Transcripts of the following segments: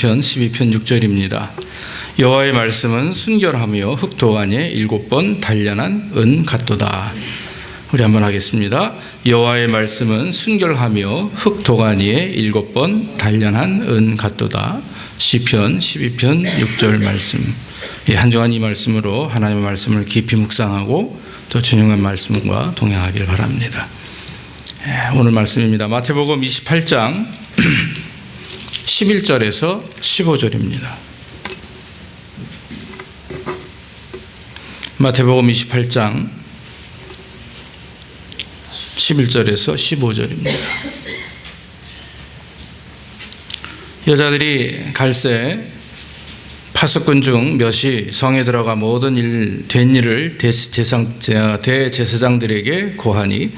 시편 12편 6절입니다. 여호와의 말씀은 순결하며 흑도가니에 7번 단련한 은 같도다. 우리 한번 하겠습니다. 여호와의 말씀은 순결하며 흑도가니에 7번 단련한 은 같도다. 시편 12편 6절 말씀. 한 주간 이 말씀으로 하나님의 말씀을 깊이 묵상하고 또 준용한 말씀과 동행하길 바랍니다. 오늘 말씀입니다. 마태복음 28장 11절에서 15절입니다. 마태복음 28장 11절에서 15절입니다. 여자들이 갈새 파수꾼 중 몇이 성에 들어가 모든 된 일을 대제사장들에게 고하니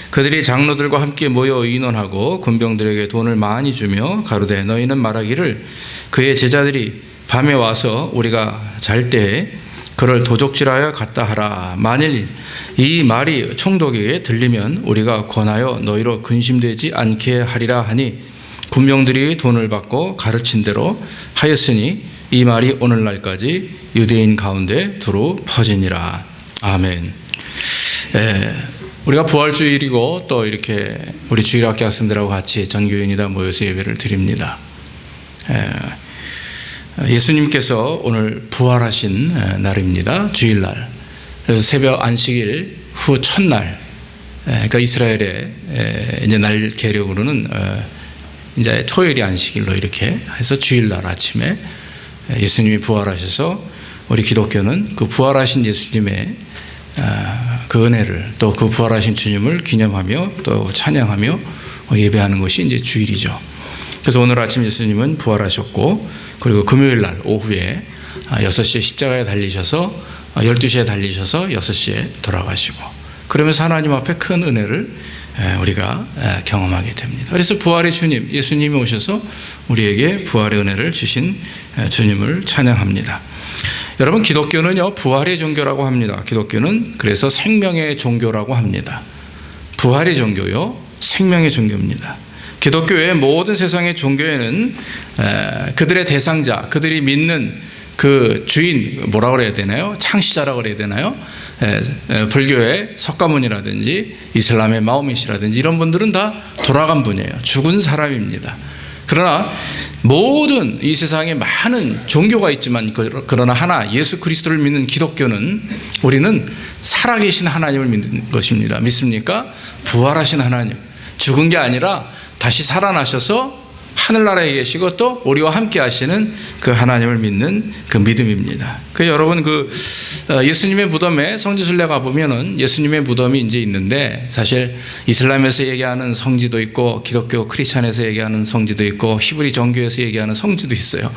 그들이 장로들과 함께 모여 의논하고 군병들에게 돈을 많이 주며 가로되 너희는 말하기를 그의 제자들이 밤에 와서 우리가 잘 때에 그를 도적질하여 갔다 하라. 만일 이 말이 총독에게 들리면 우리가 권하여 너희로 근심되지 않게 하리라 하니 군병들이 돈을 받고 가르친 대로 하였으니 이 말이 오늘날까지 유대인 가운데 두루 퍼지니라. 아멘. 우리가 부활주일이고 또 이렇게 우리 주일학교 학생들하고 같이 전교인이다 모여서 예배를 드립니다. 예수님께서 오늘 부활하신 날입니다. 주일날. 그래서 새벽 안식일 후 첫날, 그러니까 이스라엘의 이제 날 계력으로는 이제 토요일이 안식일로 이렇게 해서 주일날 아침에 예수님이 부활하셔서 우리 기독교는 그 부활하신 예수님의 그 은혜를 또 그 부활하신 주님을 기념하며 또 찬양하며 예배하는 것이 이제 주일이죠. 그래서 오늘 아침 예수님은 부활하셨고 그리고 금요일 날 오후에 6시에 십자가에 달리셔서 12시에 달리셔서 6시에 돌아가시고 그러면서 하나님 앞에 큰 은혜를 우리가 경험하게 됩니다. 그래서 부활의 주님 예수님이 오셔서 우리에게 부활의 은혜를 주신 주님을 찬양합니다. 여러분 기독교는요 부활의 종교라고 합니다. 기독교는 그래서 생명의 종교라고 합니다. 부활의 종교요 생명의 종교입니다. 기독교의 모든 세상의 종교에는 그들의 대상자, 그들이 믿는 그 주인 뭐라고 그래야 되나요? 창시자라고 그래야 되나요? 불교의 석가모니라든지 이슬람의 마호멧이라든지 이런 분들은 다 돌아간 분이에요. 죽은 사람입니다. 그러나 모든 이 세상에 많은 종교가 있지만 그러나 하나 예수 그리스도를 믿는 기독교는 우리는 살아계신 하나님을 믿는 것입니다. 믿습니까? 부활하신 하나님, 죽은 게 아니라 다시 살아나셔서 하늘나라에 계시고 또 우리와 함께 하시는 그 하나님을 믿는 그 믿음입니다. 그 여러분 그 예수님의 무덤에 성지순례 가보면은 예수님의 무덤이 이제 있는데 사실 이슬람에서 얘기하는 성지도 있고 기독교 크리스찬에서 얘기하는 성지도 있고 히브리 종교에서 얘기하는 성지도 있어요.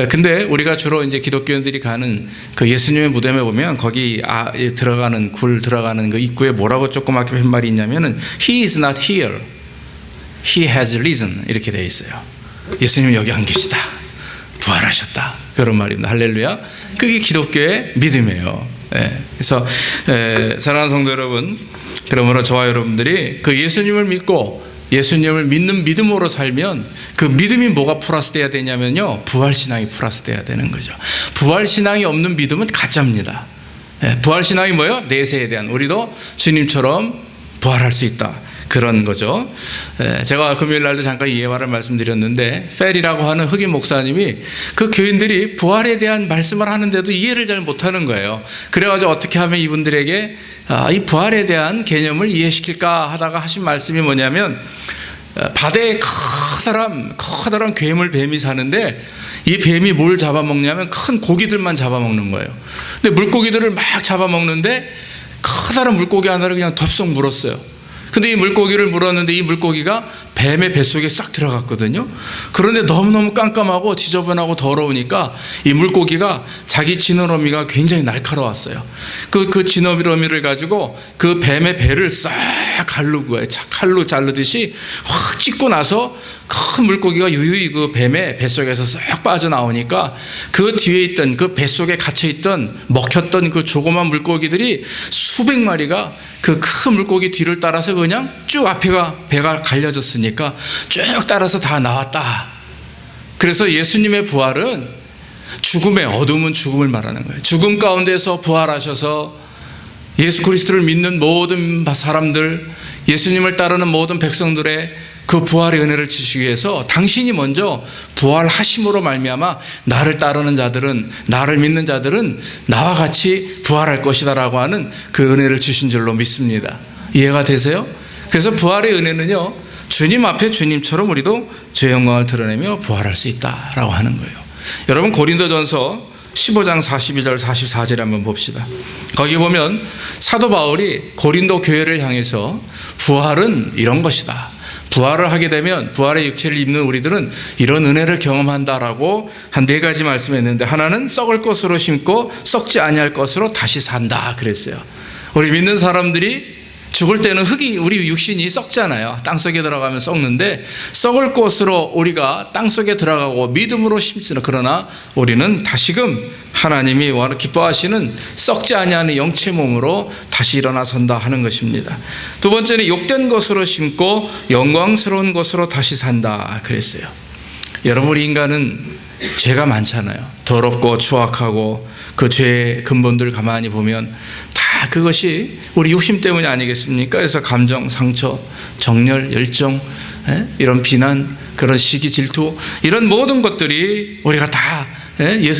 근데 우리가 주로 이제 기독교인들이 가는 그 예수님의 무덤에 보면 거기 들어가는 굴 들어가는 그 입구에 뭐라고 조그맣게 팻말이 있냐면은 He is not here. He has risen 이렇게 되어 있어요. 예수님은 여기 안 계시다. 부활하셨다. 그런 말입니다. 할렐루야. 그게 기독교의 믿음이에요. 그래서 사랑하는 성도 여러분, 그러므로 저와 여러분들이 그 예수님을 믿고 예수님을 믿는 믿음으로 살면 그 믿음이 뭐가 플러스 돼야 되냐면요. 부활신앙이 플러스 돼야 되는 거죠. 부활신앙이 없는 믿음은 가짜입니다. 부활신앙이 뭐예요? 내세에 대한 우리도 주님처럼 부활할 수 있다. 그런 거죠. 제가 금요일 날도 잠깐 이 예화를 말씀드렸는데 펠이라고 하는 흑인 목사님이 그 교인들이 부활에 대한 말씀을 하는데도 이해를 잘 못하는 거예요. 그래가지고 어떻게 하면 이분들에게 이 부활에 대한 개념을 이해시킬까 하다가 하신 말씀이 뭐냐면 바다에 커다란 괴물 뱀이 사는데 이 뱀이 뭘 잡아먹냐면 큰 고기들만 잡아먹는 거예요. 근데 물고기들을 막 잡아먹는데 커다란 물고기 하나를 그냥 덥석 물었어요. 근데 이 물고기를 물었는데 이 물고기가 뱀의 뱃속에 싹 들어갔거든요. 그런데 너무너무 깜깜하고 지저분하고 더러우니까 이 물고기가 자기 지느러미가 굉장히 날카로웠어요. 그 지느러미를 가지고 그 뱀의 배를 싹 가르고 거예요. 칼로 자르듯이 확 찢고 나서 큰 물고기가 유유히 그 뱀의 뱃속에서 싹 빠져나오니까 그 뒤에 있던 그 뱃속에 갇혀있던 먹혔던 그 조그만 물고기들이 수백 마리가 그 큰 물고기 뒤를 따라서 그냥 쭉 앞에가 배가 갈려졌으니까 쭉 따라서 다 나왔다. 그래서 예수님의 부활은 죽음의 어둠은 죽음을 말하는 거예요. 죽음 가운데서 부활하셔서 예수 그리스도를 믿는 모든 사람들, 예수님을 따르는 모든 백성들의 그 부활의 은혜를 주시기 위해서 당신이 먼저 부활하심으로 말미암아 나를 따르는 자들은, 나를 믿는 자들은 나와 같이 부활할 것이다라고 하는 그 은혜를 주신 줄로 믿습니다. 이해가 되세요? 그래서 부활의 은혜는요, 주님 앞에 주님처럼 우리도 주의 영광을 드러내며 부활할 수 있다라고 하는 거예요. 여러분, 고린도전서 15장 42절 44절에 한번 봅시다. 거기 보면 사도 바울이 고린도 교회를 향해서 부활은 이런 것이다, 부활을 하게 되면 부활의 육체를 입는 우리들은 이런 은혜를 경험한다라고 한 4가지 말씀했는데, 하나는 썩을 것으로 심고 썩지 아니할 것으로 다시 산다 그랬어요. 우리 믿는 사람들이 죽을 때는 흙이, 우리 육신이 썩잖아요. 땅속에 들어가면 썩는데 썩을 것으로 우리가 땅속에 들어가고 믿음으로 심지는, 그러나 우리는 다시금 하나님이 기뻐하시는 썩지 아니하는 영체 몸으로 다시 일어나 선다 하는 것입니다. 두 번째는 욕된 것으로 심고 영광스러운 것으로 다시 산다 그랬어요. 여러분, 우리 인간은 죄가 많잖아요. 더럽고 추악하고 그 죄의 근본들 가만히 보면 다 그것이 우리 욕심 때문이 아니겠습니까? 그래서 감정, 상처, 정열, 열정, 이런 비난, 그런 시기, 질투, 이런 모든 것들이 우리가 다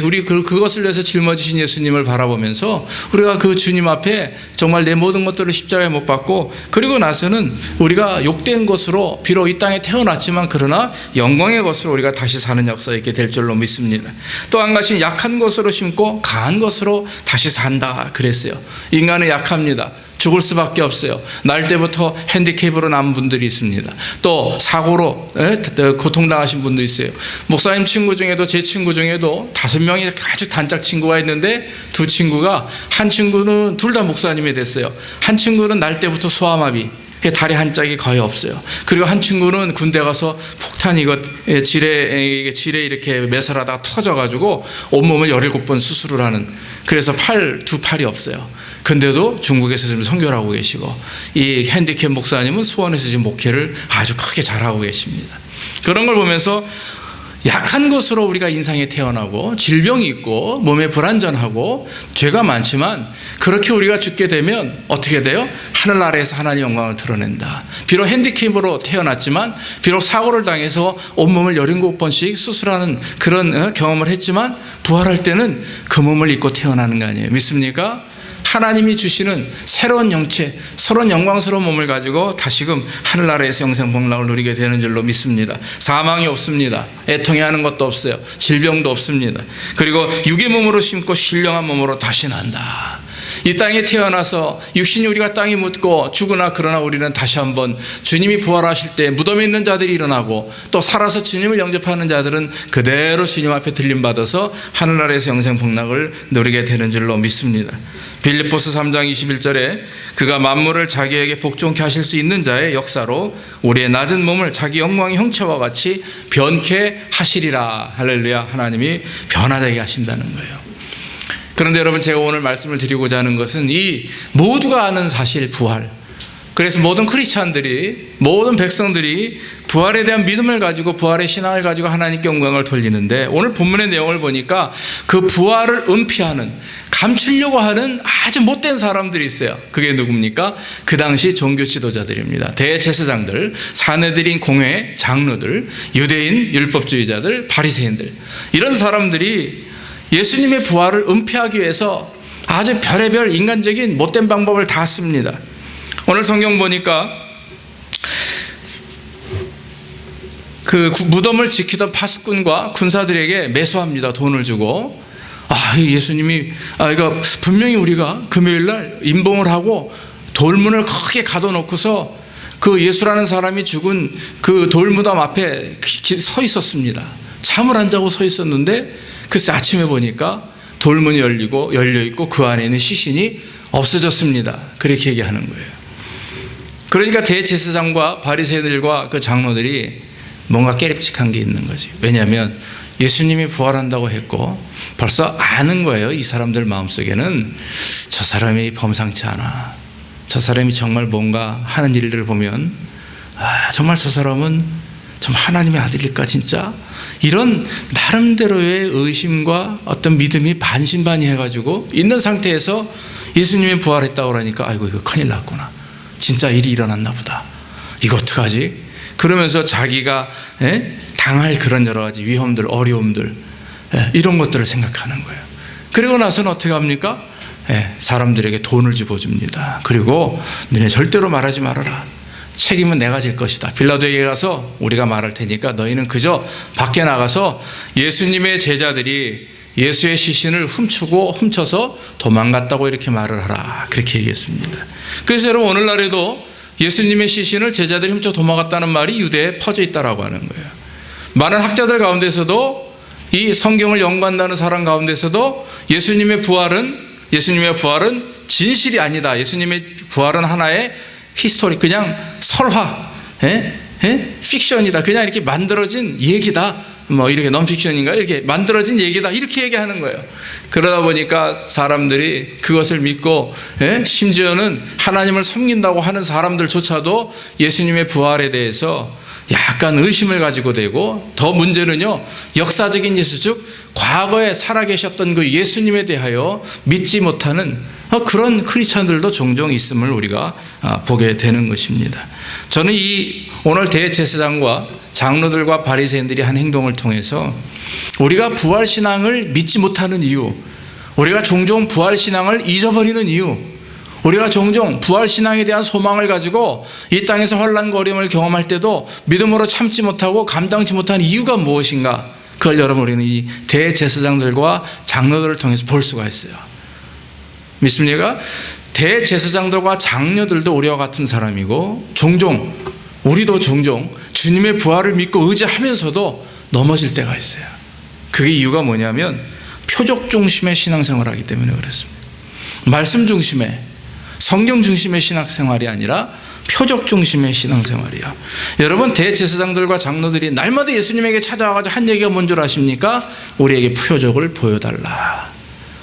우리 그것을 위해서 짊어지신 예수님을 바라보면서 우리가 그 주님 앞에 정말 내 모든 것들을 십자가에 못 박고, 그리고 나서는 우리가 욕된 것으로 비록 이 땅에 태어났지만 그러나 영광의 것으로 우리가 다시 사는 역사 있게 될 줄로 믿습니다. 또 한 가지, 약한 것으로 심고 강한 것으로 다시 산다 그랬어요. 인간은 약합니다. 죽을 수밖에 없어요. 날 때부터 핸디캡으로 남은 분들이 있습니다. 또 사고로 고통당하신 분도 있어요. 목사님 친구 중에도, 제 친구 중에도 5명이 아주 단짝 친구가 있는데, 2 친구가, 한 친구는 둘 다 목사님이 됐어요. 한 친구는 날 때부터 소아마비, 다리 한 짝이 거의 없어요. 그리고 한 친구는 군대 가서 폭탄 지뢰 이렇게 매설하다가 터져가지고 온몸을 17번 수술을 하는, 그래서 두 팔이 없어요. 근데도 중국에서 지금 선교를 하고 계시고, 이 핸디캡 목사님은 수원에서 지금 목회를 아주 크게 잘하고 계십니다. 그런 걸 보면서 약한 것으로 우리가 인상에 태어나고 질병이 있고 몸에 불안전하고 죄가 많지만, 그렇게 우리가 죽게 되면 어떻게 돼요? 하늘나라에서 하나님의 영광을 드러낸다. 비록 핸디캡으로 태어났지만, 비록 사고를 당해서 온몸을 17번씩 수술하는 그런 경험을 했지만, 부활할 때는 그 몸을 입고 태어나는 거 아니에요. 믿습니까? 하나님이 주시는 새로운 영체, 새로운 영광스러운 몸을 가지고 다시금 하늘나라에서 영생복락을 누리게 되는 줄로 믿습니다. 사망이 없습니다. 애통해하는 것도 없어요. 질병도 없습니다. 그리고 육의 몸으로 심고 신령한 몸으로 다시 난다. 이 땅에 태어나서 육신이 우리가 땅에 묻고 죽으나, 그러나 우리는 다시 한번 주님이 부활하실 때 무덤에 있는 자들이 일어나고, 또 살아서 주님을 영접하는 자들은 그대로 주님 앞에 들림받아서 하늘나라에서 영생복락을 누리게 되는 줄로 믿습니다. 빌립보서 3장 21절에 그가 만물을 자기에게 복종케 하실 수 있는 자의 역사로 우리의 낮은 몸을 자기 영광의 형체와 같이 변케 하시리라. 할렐루야. 하나님이 변화되게 하신다는 거예요. 그런데 여러분, 제가 오늘 말씀을 드리고자 하는 것은 이 모두가 아는 사실, 부활. 그래서 모든 크리스찬들이, 모든 백성들이 부활에 대한 믿음을 가지고, 부활의 신앙을 가지고 하나님께 영광을 돌리는데, 오늘 본문의 내용을 보니까 그 부활을 은폐하는, 감추려고 하는 아주 못된 사람들이 있어요. 그게 누굽니까? 그 당시 종교 지도자들입니다. 대제사장들, 사내들인 공회 장로들, 유대인 율법주의자들, 바리새인들, 이런 사람들이 예수님의 부활을 은폐하기 위해서 아주 별의별 인간적인 못된 방법을 다 씁니다. 오늘 성경 보니까 그 무덤을 지키던 파수꾼과 군사들에게 매수합니다. 돈을 주고. 예수님이, 그러니까 분명히 우리가 금요일날 임봉을 하고 돌문을 크게 가둬놓고서 그 예수라는 사람이 죽은 그 돌무덤 앞에 서 있었습니다. 잠을 안 자고 서 있었는데, 글쎄 아침에 보니까 돌문이 열려있고 그 안에 있는 시신이 없어졌습니다. 그렇게 얘기하는 거예요. 그러니까 대제사장과 바리새인들과 그 장로들이 뭔가 깨름칙한 게 있는 거지. 왜냐하면 예수님이 부활한다고 했고 벌써 아는 거예요. 이 사람들 마음속에는 저 사람이 범상치 않아. 저 사람이 정말 뭔가 하는 일들을 보면 정말 저 사람은 좀 하나님의 아들일까 진짜? 이런 나름대로의 의심과 어떤 믿음이 반신반의해가지고 있는 상태에서 예수님이 부활했다고 그러니까 아이고 이거 큰일 났구나. 진짜 일이 일어났나 보다. 이거 어떡하지? 그러면서 자기가 당할 그런 여러 가지 위험들, 어려움들 이런 것들을 생각하는 거예요. 그리고 나서는 어떻게 합니까? 사람들에게 돈을 집어줍니다. 그리고 너네 절대로 말하지 말아라. 책임은 내가 질 것이다. 빌라도에게 가서 우리가 말할 테니까 너희는 그저 밖에 나가서 예수님의 제자들이 예수의 시신을 훔쳐서 도망갔다고 이렇게 말을 하라. 그렇게 얘기했습니다. 그래서 여러분 오늘날에도 예수님의 시신을 제자들이 훔쳐 도망갔다는 말이 유대에 퍼져 있다라고 하는 거예요. 많은 학자들 가운데서도 이 성경을 연구한다는 사람 가운데서도 예수님의 부활은 진실이 아니다. 예수님의 부활은 하나의 히스토리, 그냥 설화, 픽션이다. 그냥 이렇게 만들어진 얘기다. 뭐 이렇게 넌픽션인가 이렇게 만들어진 얘기다. 이렇게 얘기하는 거예요. 그러다 보니까 사람들이 그것을 믿고 심지어는 하나님을 섬긴다고 하는 사람들조차도 예수님의 부활에 대해서 약간 의심을 가지고 되고, 더 문제는요, 역사적인 예수 즉 과거에 살아계셨던 그 예수님에 대하여 믿지 못하는 그런 크리스찬들도 종종 있음을 우리가 보게 되는 것입니다. 저는 이 오늘 대제사장과 장로들과 바리새인들이 한 행동을 통해서 우리가 부활신앙을 믿지 못하는 이유, 우리가 종종 부활신앙을 잊어버리는 이유, 우리가 종종 부활신앙에 대한 소망을 가지고 이 땅에서 환난과 어려움을 경험할 때도 믿음으로 참지 못하고 감당치 못하는 이유가 무엇인가, 그걸 여러분 우리는 이 대제사장들과 장로들을 통해서 볼 수가 있어요. 믿습니까? 대제사장들과 장로들도 우리와 같은 사람이고 우리도 종종 주님의 부활을 믿고 의지하면서도 넘어질 때가 있어요. 그게 이유가 뭐냐면 표적 중심의 신앙생활을 하기 때문에 그렇습니다. 말씀 중심의, 성경 중심의 신앙생활이 아니라 표적 중심의 신앙생활이야. 여러분 대제사장들과 장로들이 날마다 예수님에게 찾아와가지고 한 얘기가 뭔 줄 아십니까? 우리에게 표적을 보여달라.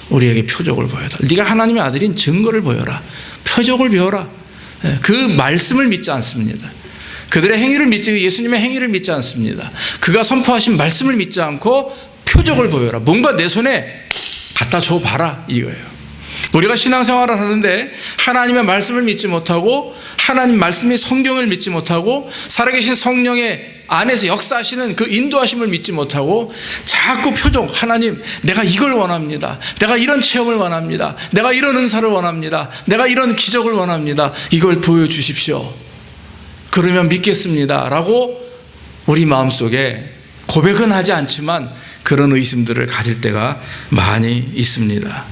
우리에게 표적을 보여달라. 네가 하나님의 아들인 증거를 보여라. 표적을 보여라. 그 말씀을 믿지 않습니다. 그들의 행위를 믿지, 예수님의 행위를 믿지 않습니다. 그가 선포하신 말씀을 믿지 않고 표적을 보여라. 뭔가 내 손에 갖다 줘봐라 이거예요. 우리가 신앙생활을 하는데 하나님의 말씀을 믿지 못하고, 하나님 말씀이 성경을 믿지 못하고, 살아계신 성령의 안에서 역사하시는 그 인도하심을 믿지 못하고 자꾸 표적, 하나님 내가 이걸 원합니다. 내가 이런 체험을 원합니다. 내가 이런 은사를 원합니다. 내가 이런 기적을 원합니다. 이걸 보여주십시오. 그러면 믿겠습니다 라고 우리 마음속에 고백은 하지 않지만 그런 의심들을 가질 때가 많이 있습니다.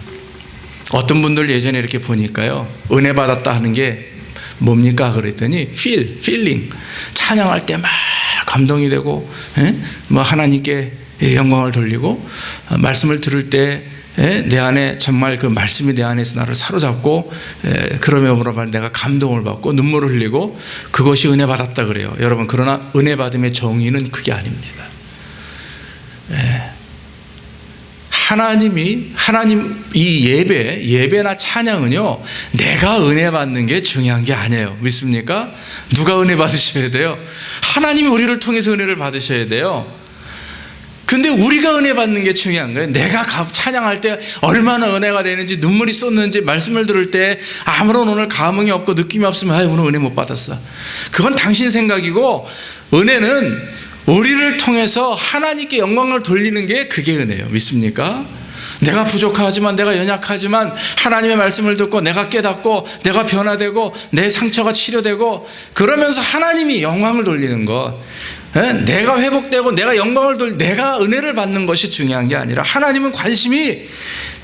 어떤 분들 예전에 이렇게 보니까요, 은혜 받았다 하는 게 뭡니까 그랬더니 feeling, 찬양할 때 막 감동이 되고 뭐 하나님께 영광을 돌리고, 말씀을 들을 때 내 안에 정말 그 말씀이 내 안에서 나를 사로잡고 그러므로 말 내가 감동을 받고 눈물을 흘리고, 그것이 은혜 받았다 그래요. 여러분, 그러나 은혜 받음의 정의는 그게 아닙니다. 하나님 이 예배나 찬양은요, 내가 은혜 받는 게 중요한 게 아니에요. 믿습니까? 누가 은혜 받으셔야 돼요? 하나님이 우리를 통해서 은혜를 받으셔야 돼요. 근데 우리가 은혜 받는 게 중요한 거예요. 내가 찬양할 때 얼마나 은혜가 되는지, 눈물이 쏟는지, 말씀을 들을 때 아무런 오늘 감흥이 없고 느낌이 없으면 오늘 은혜 못 받았어. 그건 당신 생각이고, 은혜는 우리를 통해서 하나님께 영광을 돌리는 게 그게 은혜예요. 믿습니까? 내가 부족하지만, 내가 연약하지만 하나님의 말씀을 듣고 내가 깨닫고 내가 변화되고 내 상처가 치료되고 그러면서 하나님이 영광을 돌리는 것, 내가 회복되고 내가 영광을 내가 은혜를 받는 것이 중요한 게 아니라, 하나님은 관심이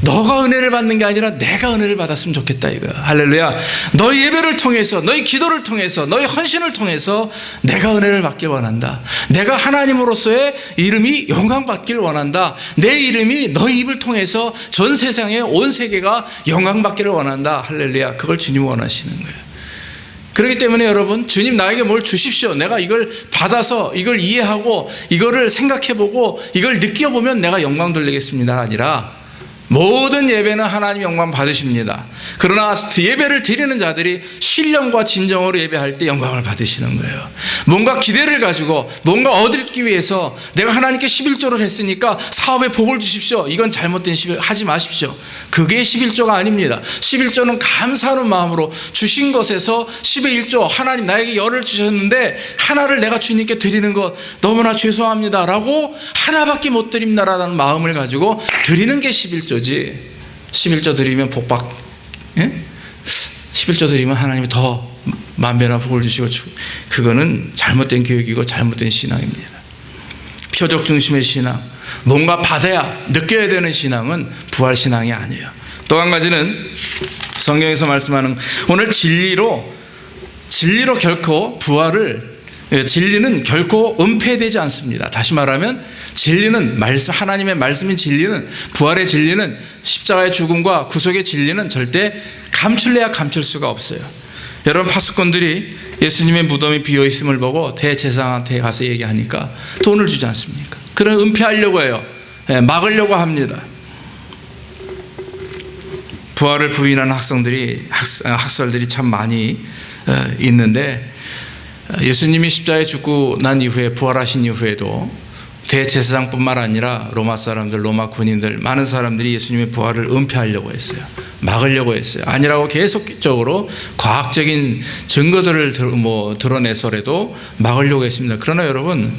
너가 은혜를 받는 게 아니라 내가 은혜를 받았으면 좋겠다 이거야. 할렐루야. 너희 예배를 통해서, 너희 기도를 통해서, 너희 헌신을 통해서 내가 은혜를 받길 원한다. 내가 하나님으로서의 이름이 영광받길 원한다. 내 이름이 너희 입을 통해서 전 세상에 온 세계가 영광받기를 원한다. 할렐루야. 그걸 주님 원하시는 거예요. 그렇기 때문에 여러분, 주님 나에게 뭘 주십시오. 내가 이걸 받아서 이걸 이해하고 이거를 생각해보고 이걸 느껴보면 내가 영광 돌리겠습니다 아니라, 모든 예배는 하나님 영광 받으십니다. 그러나 예배를 드리는 자들이 신령과 진정으로 예배할 때 영광을 받으시는 거예요. 뭔가 기대를 가지고 뭔가 얻기 위해서 내가 하나님께 11조를 했으니까 사업에 복을 주십시오, 이건 잘못된 11 하지 마십시오. 그게 11조가 아닙니다. 11조는 감사하는 마음으로 주신 것에서 10의 1조, 하나님 나에게 열을 주셨는데 하나를 내가 주님께 드리는 것 너무나 죄송합니다 라고 하나밖에 못 드립니다라는 마음을 가지고 드리는 게 11조지. 11조 드리면 복받, 예? 11조 드리면 하나님이 더 만배나 복을 주시고, 그거는 잘못된 교육이고 잘못된 신앙입니다. 표적 중심의 신앙, 뭔가 받아야 느껴야 되는 신앙은 부활 신앙이 아니에요. 또 한 가지는 성경에서 말씀하는, 오늘 진리로 결코 부활을, 진리는 결코 은폐되지 않습니다. 다시 말하면 진리는 말씀, 하나님의 말씀인 진리는, 부활의 진리는, 십자가의 죽음과 구속의 진리는 절대 감출래야 감출 수가 없어요. 여러분, 파수꾼들이 예수님의 무덤이 비어 있음을 보고 대제사장한테 가서 얘기하니까 돈을 주지 않습니까? 그런 은폐하려고 해요. 막으려고 합니다. 부활을 부인하는 학설들이 참 많이 있는데, 예수님이 십자가에 죽고 난 이후에, 부활하신 이후에도 대제사장뿐만 아니라 로마 사람들, 로마 군인들, 많은 사람들이 예수님의 부활을 은폐하려고 했어요. 막으려고 했어요. 아니라고 계속적으로 과학적인 증거들을 드러내서라도 막으려고 했습니다. 그러나 여러분,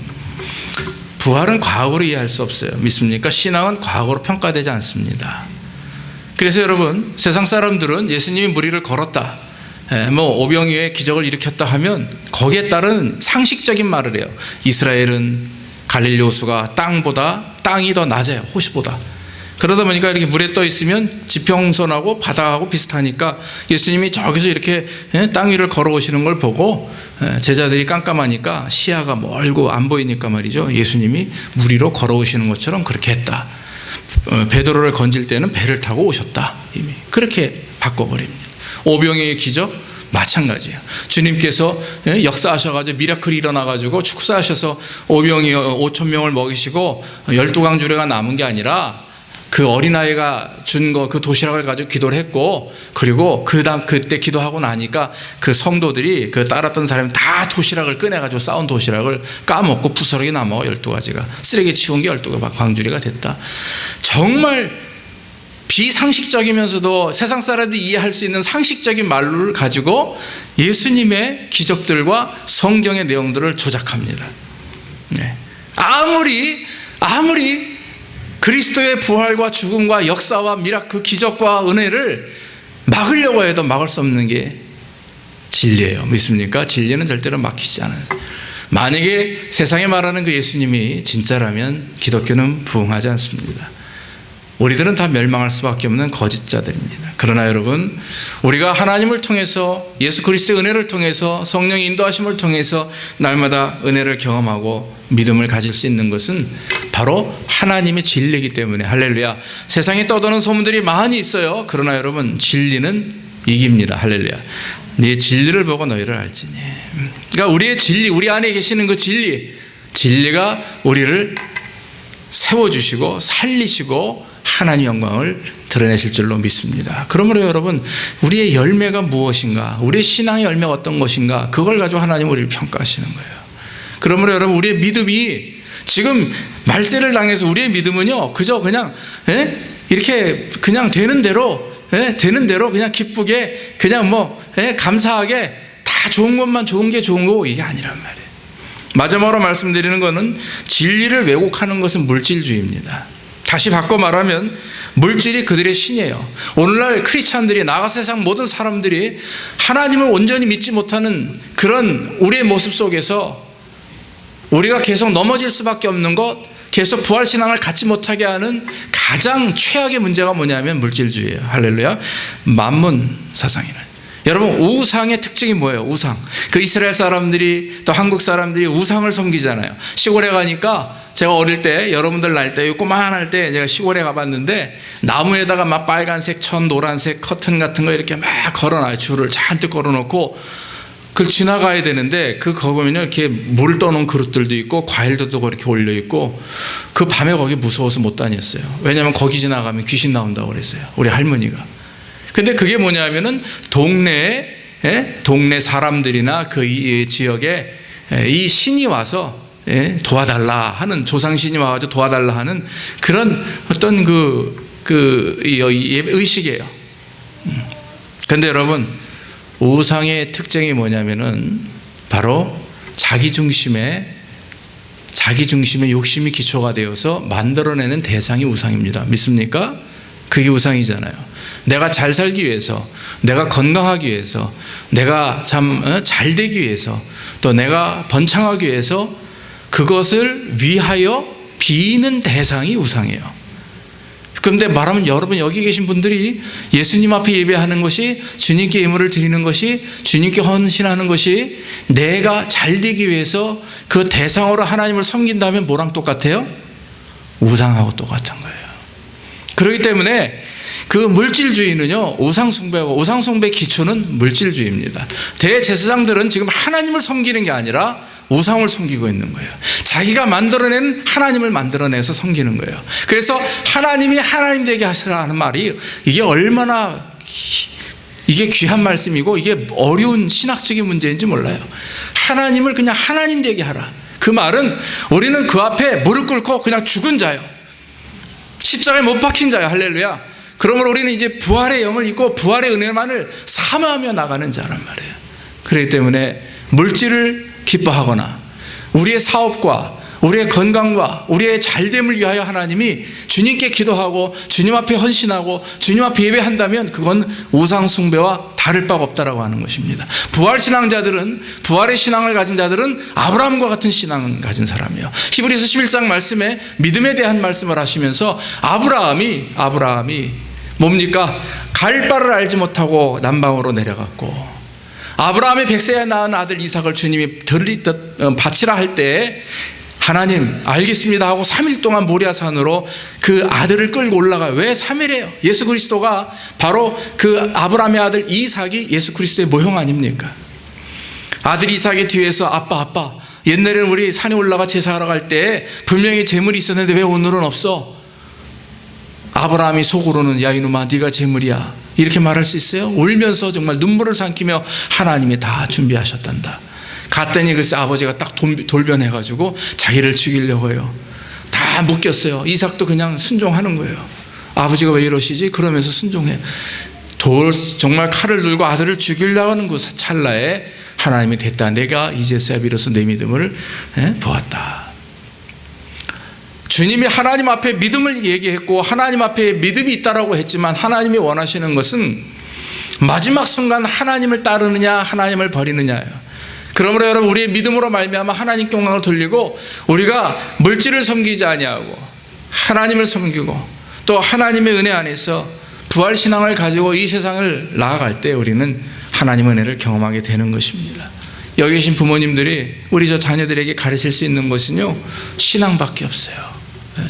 부활은 과학으로 이해할 수 없어요. 믿습니까? 신앙은 과학으로 평가되지 않습니다. 그래서 여러분, 세상 사람들은 예수님이 무리를 걸었다, 오병이어의 기적을 일으켰다 하면 거기에 따른 상식적인 말을 해요. 이스라엘은 갈릴리 호수가 땅이 더 낮아요, 호수보다. 그러다 보니까 이렇게 물에 떠 있으면 지평선하고 바다하고 비슷하니까 예수님이 저기서 이렇게 땅 위를 걸어오시는 걸 보고 제자들이 깜깜하니까, 시야가 멀고 안 보이니까 말이죠, 예수님이 물 위로 걸어오시는 것처럼 그렇게 했다. 베드로를 건질 때는 배를 타고 오셨다. 이미 그렇게 바꿔버립니다. 오병이어의 기적 마찬가지예요. 주님께서 역사하셔가지고 미라클이 일어나가지고 축사하셔서 오병이어 5,000명을 먹이시고 12강주례가 남은 게 아니라 그 어린아이가 준 거, 그 도시락을 가지고 기도를 했고, 그리고 그때 기도하고 나니까 그 성도들이, 그 따랐던 사람이 다 도시락을 꺼내가지고 싸운 도시락을 까먹고 부스러기 남아 12가지가 쓰레기 치운 게 12가 광주리가 됐다. 정말 비상식적이면서도 세상 사람들이 이해할 수 있는 상식적인 말을 가지고 예수님의 기적들과 성경의 내용들을 조작합니다. 아무리 그리스도의 부활과 죽음과 역사와 그 기적과 은혜를 막으려고 해도 막을 수 없는 게 진리예요. 믿습니까? 진리는 절대로 막히지 않아요. 만약에 세상에 말하는 그 예수님이 진짜라면 기독교는 부흥하지 않습니다. 우리들은 다 멸망할 수밖에 없는 거짓자들입니다. 그러나 여러분, 우리가 하나님을 통해서, 예수 그리스도의 은혜를 통해서, 성령의 인도하심을 통해서 날마다 은혜를 경험하고 믿음을 가질 수 있는 것은 바로 하나님의 진리이기 때문에, 할렐루야. 세상에 떠도는 소문들이 많이 있어요. 그러나 여러분, 진리는 이깁니다. 할렐루야. 네 진리를 보고 너희를 알지니. 그러니까 우리의 진리, 우리 안에 계시는 그 진리가 우리를 세워주시고 살리시고 하나님 영광을 드러내실 줄로 믿습니다. 그러므로 여러분, 우리의 열매가 무엇인가, 우리의 신앙의 열매가 어떤 것인가, 그걸 가지고 하나님 우리를 평가하시는 거예요. 그러므로 여러분, 우리의 믿음이 지금 말세를 당해서 우리의 믿음은요, 그저 그냥 이렇게 그냥 되는 대로 그냥 기쁘게 그냥 감사하게 다 좋은 것만 좋은 게 좋은 거고, 이게 아니란 말이에요. 마지막으로 말씀드리는 것은, 진리를 왜곡하는 것은 물질주의입니다. 다시 바꿔 말하면 물질이 그들의 신이에요. 오늘날 크리스찬들이, 나가 세상 모든 사람들이 하나님을 온전히 믿지 못하는 그런 우리의 모습 속에서 우리가 계속 넘어질 수밖에 없는 것, 계속 부활신앙을 갖지 못하게 하는 가장 최악의 문제가 뭐냐면 물질주의예요. 할렐루야. 만문 사상이네. 여러분, 우상의 특징이 뭐예요? 우상. 그 이스라엘 사람들이, 또 한국 사람들이 우상을 섬기잖아요. 시골에 가니까, 제가 어릴 때, 여러분들 날 때, 요꼬만할 때 제가 시골에 가봤는데, 나무에다가 막 빨간색, 노란색 커튼 같은 거 이렇게 막 걸어놔요. 줄을 잔뜩 걸어놓고, 그걸 지나가야 되는데 거기 보면요 이렇게 물 떠놓은 그릇들도 있고 과일도 이렇게 올려 있고 그 밤에 거기 무서워서 못 다녔어요. 왜냐하면 거기 지나가면 귀신 나온다고 그랬어요. 우리 할머니가. 근데 그게 뭐냐면은 동네 사람들이나 그 이 지역에 이 신이 와서 도와달라 하는, 조상신이 와가지고 도와달라 하는 그런 어떤 의식이에요. 그런데 여러분, 우상의 특징이 뭐냐면은 바로 자기 중심의 욕심이 기초가 되어서 만들어내는 대상이 우상입니다. 믿습니까? 그게 우상이잖아요. 내가 잘 살기 위해서, 내가 건강하기 위해서, 내가 잘 되기 위해서, 또 내가 번창하기 위해서 그것을 위하여 비는 대상이 우상이에요. 그런데 말하면 여러분 여기 계신 분들이 예수님 앞에 예배하는 것이, 주님께 예물을 드리는 것이, 주님께 헌신하는 것이 내가 잘 되기 위해서 그 대상으로 하나님을 섬긴다면 뭐랑 똑같아요? 우상하고 똑같은 거예요. 그렇기 때문에 그 물질주의는요, 우상숭배의 기초는 물질주의입니다. 대제사장들은 지금 하나님을 섬기는 게 아니라 우상을 섬기고 있는 거예요. 자기가 만들어낸 하나님을 만들어내서 섬기는 거예요. 그래서 하나님이 하나님 되게 하시라 하는 말이 이게 얼마나 이게 귀한 말씀이고 이게 어려운 신학적인 문제인지 몰라요. 하나님을 그냥 하나님 되게 하라. 그 말은 우리는 그 앞에 무릎 꿇고 그냥 죽은 자요, 십자가에 못 박힌 자요. 할렐루야. 그러므로 우리는 이제 부활의 영을 입고 부활의 은혜만을 사모하며 나가는 자란 말이에요. 그렇기 때문에 물질을 기뻐하거나 우리의 사업과 우리의 건강과 우리의 잘됨을 위하여 하나님이 주님께 기도하고 주님 앞에 헌신하고 주님 앞에 예배한다면 그건 우상숭배와 다를 바가 없다라고 하는 것입니다. 부활신앙자들은, 부활의 신앙을 가진 자들은 아브라함과 같은 신앙을 가진 사람이에요. 히브리서 11장 말씀에 믿음에 대한 말씀을 하시면서 아브라함이 뭡니까? 갈 바를 알지 못하고 남방으로 내려갔고, 아브라함의 100세에 낳은 아들 이삭을 주님이 바치라 할 때 하나님 알겠습니다 하고 3일 동안 모리아산으로 그 아들을 끌고 올라가요. 왜 3일이에요? 예수 그리스도가 바로 그 아브라함의 아들 이삭이 예수 그리스도의 모형 아닙니까? 아들 이삭의 뒤에서 아빠 옛날에는 우리 산에 올라가 제사하러 갈 때 분명히 재물이 있었는데 왜 오늘은 없어? 아브라함이 속으로는 야 이놈아 네가 재물이야 이렇게 말할 수 있어요? 울면서 정말 눈물을 삼키며 하나님이 다 준비하셨단다. 갔더니 글쎄 아버지가 딱 돌변해가지고 자기를 죽이려고 해요. 다 묶였어요. 이삭도 그냥 순종하는 거예요. 아버지가 왜 이러시지? 그러면서 순종해. 정말 칼을 들고 아들을 죽이려고 하는 그 찰나에 하나님이 됐다. 내가 이제서야 비로소 내 믿음을 보았다. 주님이 하나님 앞에 믿음을 얘기했고 하나님 앞에 믿음이 있다라고 했지만 하나님이 원하시는 것은 마지막 순간 하나님을 따르느냐 하나님을 버리느냐예요. 그러므로 여러분 우리의 믿음으로 말미암아 하나님께 영광을 돌리고 우리가 물질을 섬기지 아니하고 하나님을 섬기고 또 하나님의 은혜 안에서 부활신앙을 가지고 이 세상을 나아갈 때 우리는 하나님의 은혜를 경험하게 되는 것입니다. 여기 계신 부모님들이 우리 저 자녀들에게 가르칠 수 있는 것은요, 신앙밖에 없어요.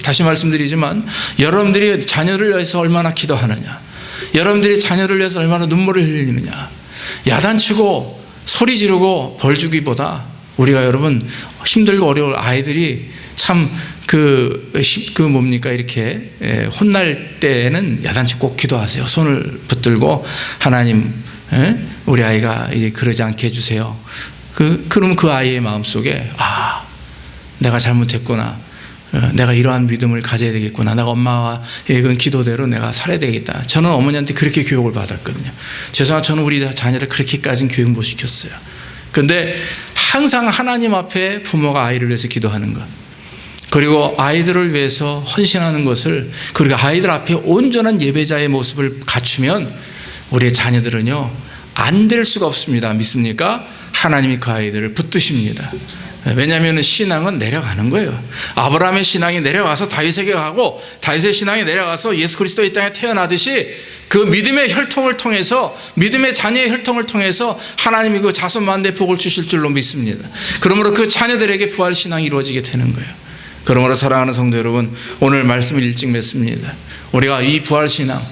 다시 말씀드리지만 여러분들이 자녀를 위해서 얼마나 기도하느냐, 여러분들이 자녀를 위해서 얼마나 눈물을 흘리느냐, 야단치고 소리 지르고 벌 주기보다 우리가 여러분 힘들고 어려울 아이들이 참 이렇게 혼날 때에는 야단치 꼭 기도하세요. 손을 붙들고 하나님 우리 아이가 이제 그러지 않게 해주세요. 그러면 그 아이의 마음속에 내가 잘못했구나, 내가 이러한 믿음을 가져야 되겠구나, 내가 엄마와 이건 기도대로 내가 살아야 되겠다. 저는 어머니한테 그렇게 교육을 받았거든요. 죄송하지만 저는 우리 자녀를 그렇게까지는 교육 못 시켰어요. 그런데 항상 하나님 앞에 부모가 아이를 위해서 기도하는 것, 그리고 아이들을 위해서 헌신하는 것을, 그리고 아이들 앞에 온전한 예배자의 모습을 갖추면 우리의 자녀들은요 안 될 수가 없습니다. 믿습니까? 하나님이 그 아이들을 붙드십니다. 왜냐하면 신앙은 내려가는 거예요. 아브라함의 신앙이 내려가서 다윗에게 가고 다윗의 신앙이 내려가서 예수 그리스도의 땅에 태어나듯이 그 믿음의 혈통을 통해서, 믿음의 자녀의 혈통을 통해서 하나님이 그 자손 만대 복을 주실 줄로 믿습니다. 그러므로 그 자녀들에게 부활 신앙이 이루어지게 되는 거예요. 그러므로 사랑하는 성도 여러분, 오늘 말씀을 일찍 맺습니다. 우리가 이 부활 신앙,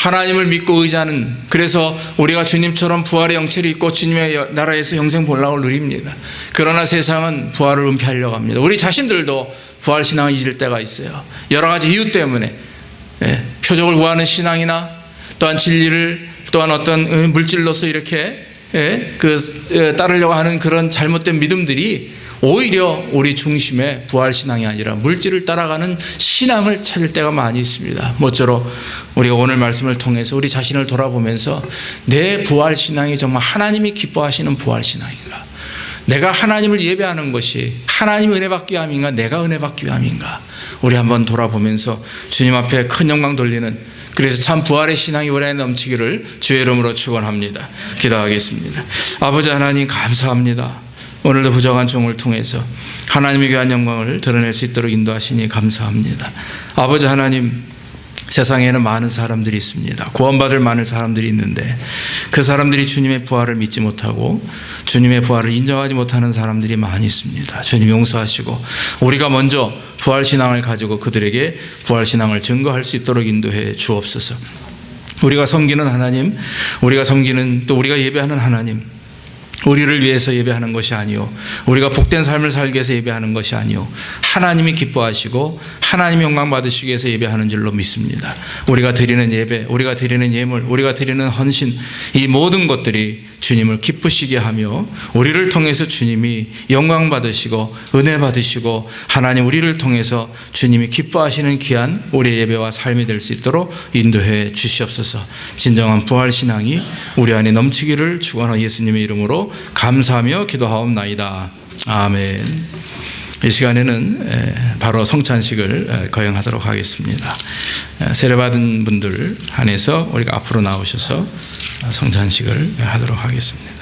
하나님을 믿고 의지하는, 그래서 우리가 주님처럼 부활의 영체를 입고 주님의 나라에서 영생 본락을 누립니다. 그러나 세상은 부활을 은폐하려고 합니다. 우리 자신들도 부활 신앙을 잊을 때가 있어요. 여러 가지 이유 때문에 표적을 구하는 신앙이나 또한 진리를 또한 어떤 물질로서 이렇게 따르려고 하는 그런 잘못된 믿음들이 오히려 우리 중심의 부활 신앙이 아니라 물질을 따라가는 신앙을 찾을 때가 많이 있습니다. 모쪼록 우리가 오늘 말씀을 통해서 우리 자신을 돌아보면서 내 부활 신앙이 정말 하나님이 기뻐하시는 부활 신앙인가? 내가 하나님을 예배하는 것이 하나님 은혜 받기 위함인가? 내가 은혜 받기 위함인가? 우리 한번 돌아보면서 주님 앞에 큰 영광 돌리는, 그래서 참 부활의 신앙이 우리 안에 넘치기를 주의 이름으로 축원합니다. 기도하겠습니다. 아버지 하나님 감사합니다. 오늘도 부정한 종을 통해서 하나님의 귀한 영광을 드러낼 수 있도록 인도하시니 감사합니다. 아버지 하나님, 세상에는 많은 사람들이 있습니다. 구원받을 많은 사람들이 있는데 그 사람들이 주님의 부활을 믿지 못하고 주님의 부활을 인정하지 못하는 사람들이 많이 있습니다. 주님 용서하시고 우리가 먼저 부활신앙을 가지고 그들에게 부활신앙을 증거할 수 있도록 인도해 주옵소서. 우리가 섬기는 하나님, 우리가 섬기는 또 우리가 예배하는 하나님, 우리를 위해서 예배하는 것이 아니요, 우리가 복된 삶을 살기 위해서 예배하는 것이 아니요, 하나님이 기뻐하시고 하나님이 영광 받으시기 위해서 예배하는 줄로 믿습니다. 우리가 드리는 예배, 우리가 드리는 예물, 우리가 드리는 헌신, 이 모든 것들이 주님을 기쁘시게 하며 우리를 통해서 주님이 영광 받으시고 은혜 받으시고 하나님 우리를 통해서 주님이 기뻐하시는 귀한 우리의 예배와 삶이 될 수 있도록 인도해 주시옵소서. 진정한 부활신앙이 우리 안에 넘치기를 축원하는 예수님의 이름으로 감사하며 기도하옵나이다. 아멘. 이 시간에는 바로 성찬식을 거행하도록 하겠습니다. 세례받은 분들 한해서 우리가 앞으로 나오셔서 성찬식을 하도록 하겠습니다.